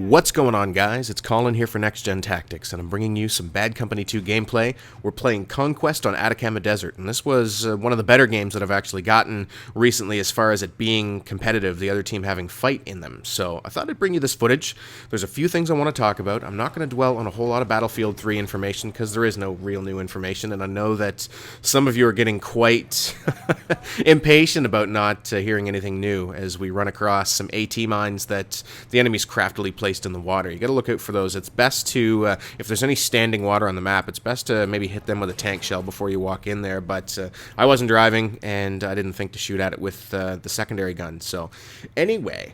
What's going on, guys? It's Colin here for NextGenTactics, and I'm bringing you some Bad Company 2 gameplay. We're playing Conquest on Atacama Desert, and this was one of the better games that I've actually gotten recently as far as it being competitive, the other team having fight in them. So I thought I'd bring you this footage. There's a few things I want to talk about. I'm not going to dwell on a whole lot of Battlefield 3 information because there is no real new information, and I know that some of you are getting quite impatient about not hearing anything new as we run across some AT mines that the enemy's craftily placed in the water. You got to look out for those. It's best to, if there's any standing water on the map, it's best to maybe hit them with a tank shell before you walk in there, but I wasn't driving, and I didn't think to shoot at it with the secondary gun. So anyway,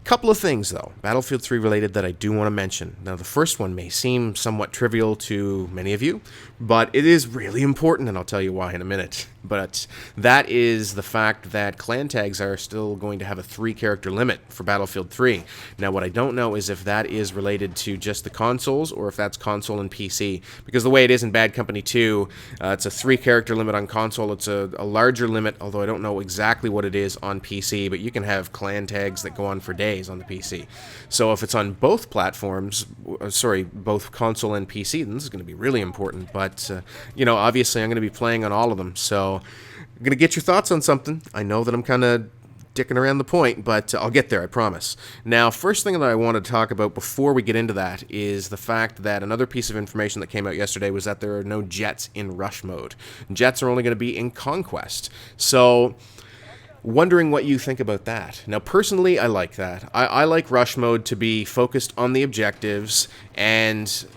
couple of things, though, Battlefield 3 related that I do want to mention. Now, the first one may seem somewhat trivial to many of you, but it is really important, and I'll tell you why in a minute. But that is the fact that clan tags are still going to have a 3-character limit for Battlefield 3. Now, what I don't know is if that is related to just the consoles or if that's console and PC. Because the way it is in Bad Company 2, it's a 3-character limit on console. It's a larger limit, although I don't know exactly what it is on PC, but you can have clan tags that go on for days on the PC. So if it's on both platforms, both console and PC, then this is going to be really important. But, you know, obviously I'm going to be playing on all of them, so I'm going to get your thoughts on something. I know that I'm kind of dicking around the point, but I'll get there, I promise. Now, first thing that I want to talk about before we get into that is the fact that another piece of information that came out yesterday was that there are no jets in rush mode. Jets are only going to be in Conquest. So wondering what you think about that. Now, personally, I like that. I like rush mode to be focused on the objectives and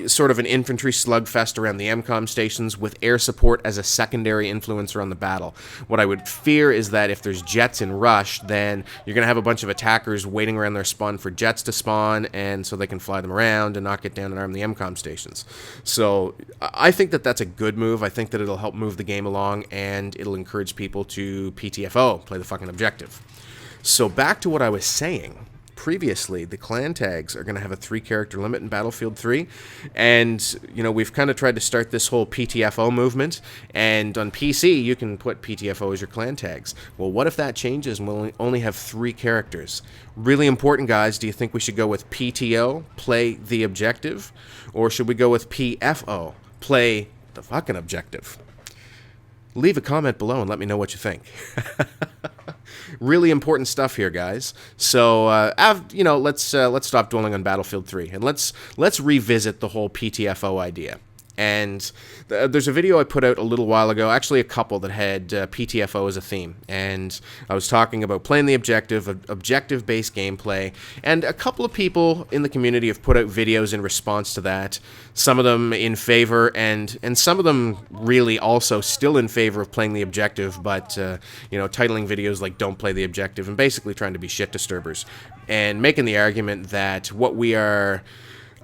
sort of an infantry slugfest around the MCOM stations with air support as a secondary influencer on the battle. What I would fear is that if there's jets in rush, then you're going to have a bunch of attackers waiting around their spawn for jets to spawn, and so they can fly them around and not get down and arm the MCOM stations. So I think that that's a good move. I think that it'll help move the game along, and it'll encourage people to PTFO, play the fucking objective. So back to what I was saying. Previously, the clan tags are going to have a 3-character limit in Battlefield 3, and, you know, we've kind of tried to start this whole PTFO movement, and on PC, you can put PTFO as your clan tags. Well, what if that changes and we'll only have 3 characters? Really important, guys. Do you think we should go with PTO, play the objective, or should we go with PFO, play the fucking objective? Leave a comment below and let me know what you think. Really important stuff here, guys. So, you know, let's stop dwelling on Battlefield 3 and let's revisit the whole PTFO idea. And there's a video I put out a little while ago, actually a couple, that had PTFO as a theme. And I was talking about playing the objective, objective-based gameplay. And a couple of people in the community have put out videos in response to that. Some of them in favor, and some of them really also still in favor of playing the objective, but, you know, titling videos like "Don't Play the Objective" and basically trying to be shit disturbers. And making the argument that what we are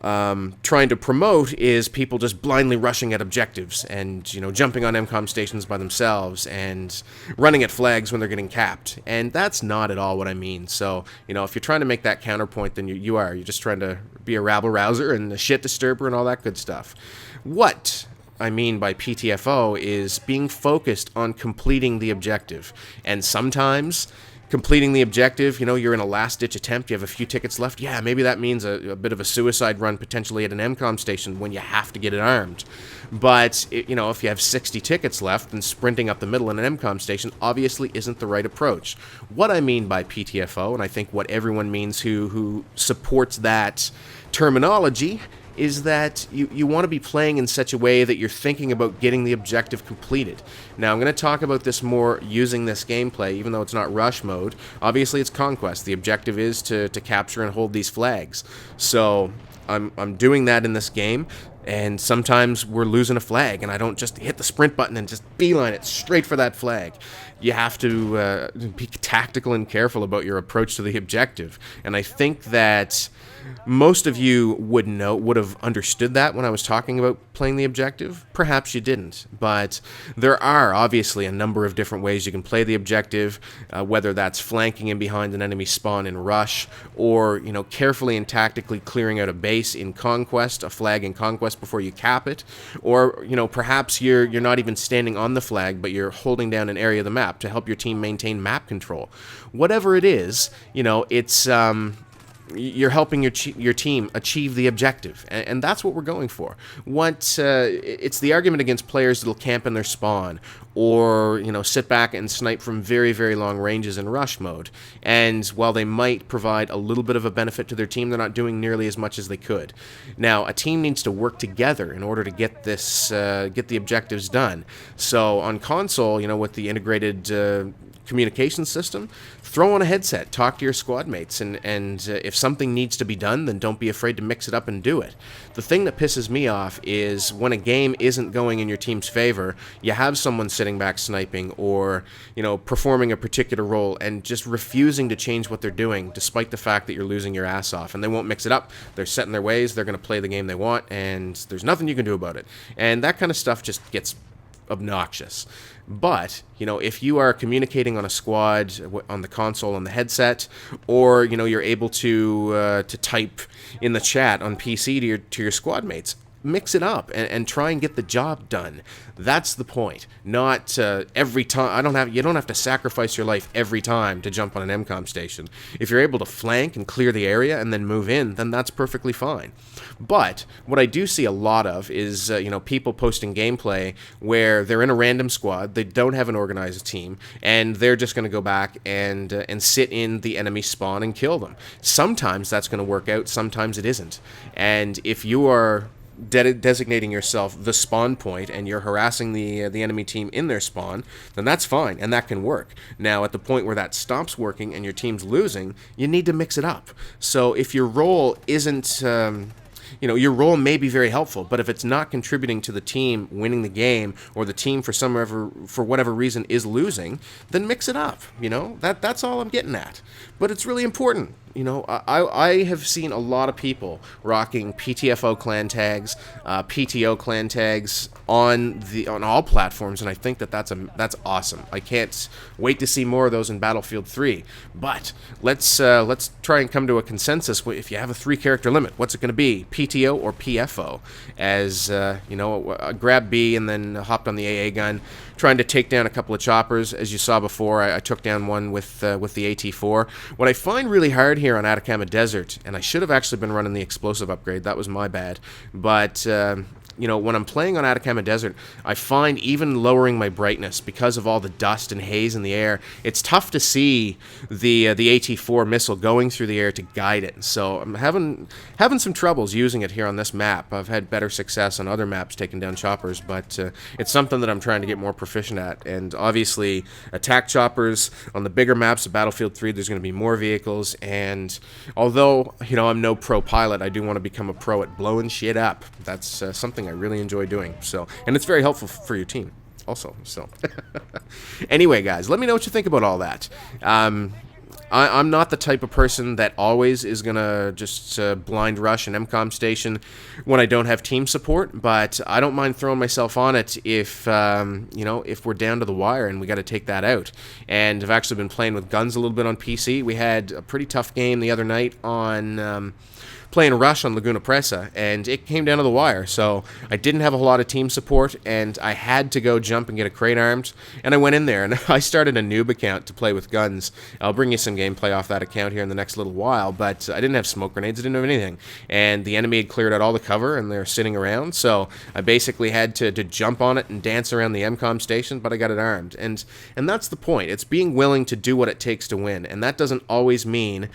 trying to promote is people just blindly rushing at objectives and, you know, jumping on MCOM stations by themselves and running at flags when they're getting capped. And that's not at all what I mean. So, you know, if you're trying to make that counterpoint, then you're just trying to be a rabble-rouser and a shit disturber and all that good stuff. What I mean by PTFO is being focused on completing the objective. And sometimes completing the objective, you know, you're in a last-ditch attempt, you have a few tickets left, yeah, maybe that means a bit of a suicide run potentially at an MCOM station when you have to get it armed. But, you know, if you have 60 tickets left, then sprinting up the middle in an MCOM station obviously isn't the right approach. What I mean by PTFO, and I think what everyone means who supports that terminology, is that you want to be playing in such a way that you're thinking about getting the objective completed. Now, I'm going to talk about this more using this gameplay, even though it's not rush mode. Obviously, it's Conquest. The objective is to capture and hold these flags. So I'm doing that in this game, and sometimes we're losing a flag, and I don't just hit the sprint button and just beeline it straight for that flag. You have to be tactical and careful about your approach to the objective. And I think that most of you would have understood that when I was talking about playing the objective. Perhaps you didn't, but there are obviously a number of different ways you can play the objective, whether that's flanking in behind an enemy spawn in rush, or, you know, carefully and tactically clearing out a base in Conquest, a flag in Conquest before you cap it, or, you know, perhaps you're not even standing on the flag, but you're holding down an area of the map to help your team maintain map control. Whatever it is, you know, it's you're helping your team achieve the objective, and that's what we're going for. It's the argument against players that'll camp in their spawn, or sit back and snipe from very, very long ranges in rush mode. And while they might provide a little bit of a benefit to their team, they're not doing nearly as much as they could. Now, a team needs to work together in order to get the objectives done. So on console, with the integrated communication system, throw on a headset, talk to your squad mates, and if something needs to be done, then don't be afraid to mix it up and do it. The thing that pisses me off is when a game isn't going in your team's favor, you have someone sitting back sniping or performing a particular role and just refusing to change what they're doing despite the fact that you're losing your ass off, and they won't mix it up. They're set in their ways, they're going to play the game they want, and there's nothing you can do about it. And that kind of stuff just gets obnoxious. But if you are communicating on a squad on the console on the headset, or you're able to type in the chat on PC to your squad mates, mix it up and try and get the job done. That's the point. Not every time. You don't have to sacrifice your life every time to jump on an MCOM station. If you're able to flank and clear the area and then move in, then that's perfectly fine. But what I do see a lot of is people posting gameplay where they're in a random squad, they don't have an organized team, and they're just going to go back and sit in the enemy spawn and kill them. Sometimes that's going to work out, sometimes it isn't. And if you are designating yourself the spawn point and you're harassing the enemy team in their spawn, then that's fine, and that can work. Now, at the point where that stops working and your team's losing, you need to mix it up. So if your role isn't your role may be very helpful, but if it's not contributing to the team winning the game, or the team for whatever reason is losing, then mix it up. That's all I'm getting at. But it's really important. I have seen a lot of people rocking PTFO clan tags, PTO clan tags on all platforms, and I think that's awesome. I can't wait to see more of those in Battlefield 3. But let's try and come to a consensus. If you have a 3-character limit, what's it going to be? PTO or PFO? As I grabbed B and then hopped on the AA gun, trying to take down a couple of choppers. As you saw before, I took down one with the AT4. What I find really hard here on Atacama Desert, and I should have actually been running the explosive upgrade, that was my bad, but when I'm playing on Atacama Desert, I find even lowering my brightness because of all the dust and haze in the air, it's tough to see the AT4 missile going through the air to guide it. So I'm having some troubles using it here on this map. I've had better success on other maps taking down choppers, but it's something that I'm trying to get more proficient at. And obviously, attack choppers on the bigger maps of Battlefield 3, there's going to be more vehicles. And although I'm no pro pilot, I do want to become a pro at blowing shit up. That's something I really enjoy doing. And it's very helpful for your team also. Anyway, guys, let me know what you think about all that. I'm not the type of person that always is gonna just blind rush an MCOM station when I don't have team support, but I don't mind throwing myself on it if if we're down to the wire and we got to take that out. And I've actually been playing with guns a little bit on PC. We had a pretty tough game the other night on playing Rush on Laguna Presa, and it came down to the wire. So I didn't have a whole lot of team support, and I had to go jump and get a crate arms, and I went in there, and I started a noob account to play with guns. I'll bring you some gameplay off that account here in the next little while, but I didn't have smoke grenades, I didn't have anything, and the enemy had cleared out all the cover, and they're sitting around, so I basically had to jump on it and dance around the MCOM station, but I got it armed, and that's the point. It's being willing to do what it takes to win, and that doesn't always mean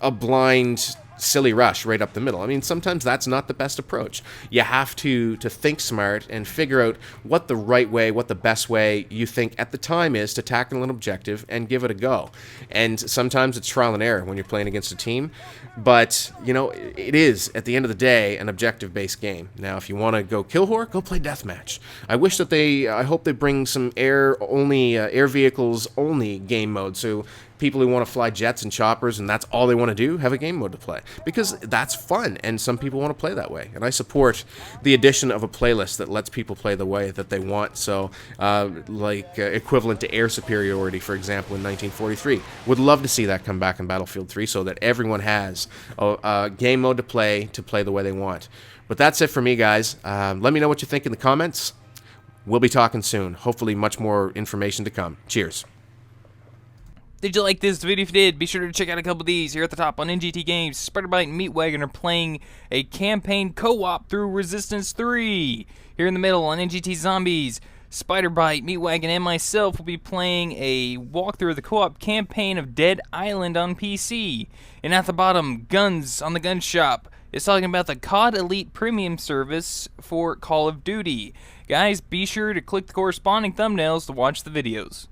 a blind, silly rush right up the middle. I mean, sometimes that's not the best approach. You have to think smart and figure out what the right way, what the best way you think at the time is to tackle an objective and give it a go. And sometimes it's trial and error when you're playing against a team, but it is, at the end of the day, an objective-based game. Now, if you want to go kill whore, go play deathmatch. I hope they bring some air vehicles only game mode, so people who want to fly jets and choppers and that's all they want to do, have a game mode to play. Because that's fun, and some people want to play that way. And I support the addition of a playlist that lets people play the way that they want. So, equivalent to air superiority, for example, in 1943. Would love to see that come back in Battlefield 3 so that everyone has a game mode to play the way they want. But that's it for me, guys. Let me know what you think in the comments. We'll be talking soon. Hopefully much more information to come. Cheers. Did you like this video? If you did, be sure to check out a couple of these here at the top on NGT Games. Spider-Bite and Meatwagon are playing a campaign co-op through Resistance 3. Here in the middle on NGT Zombies, Spider-Bite, Meatwagon, and myself will be playing a walkthrough of the co-op campaign of Dead Island on PC. And at the bottom, Guns on the Gun Shop is talking about the COD Elite Premium service for Call of Duty. Guys, be sure to click the corresponding thumbnails to watch the videos.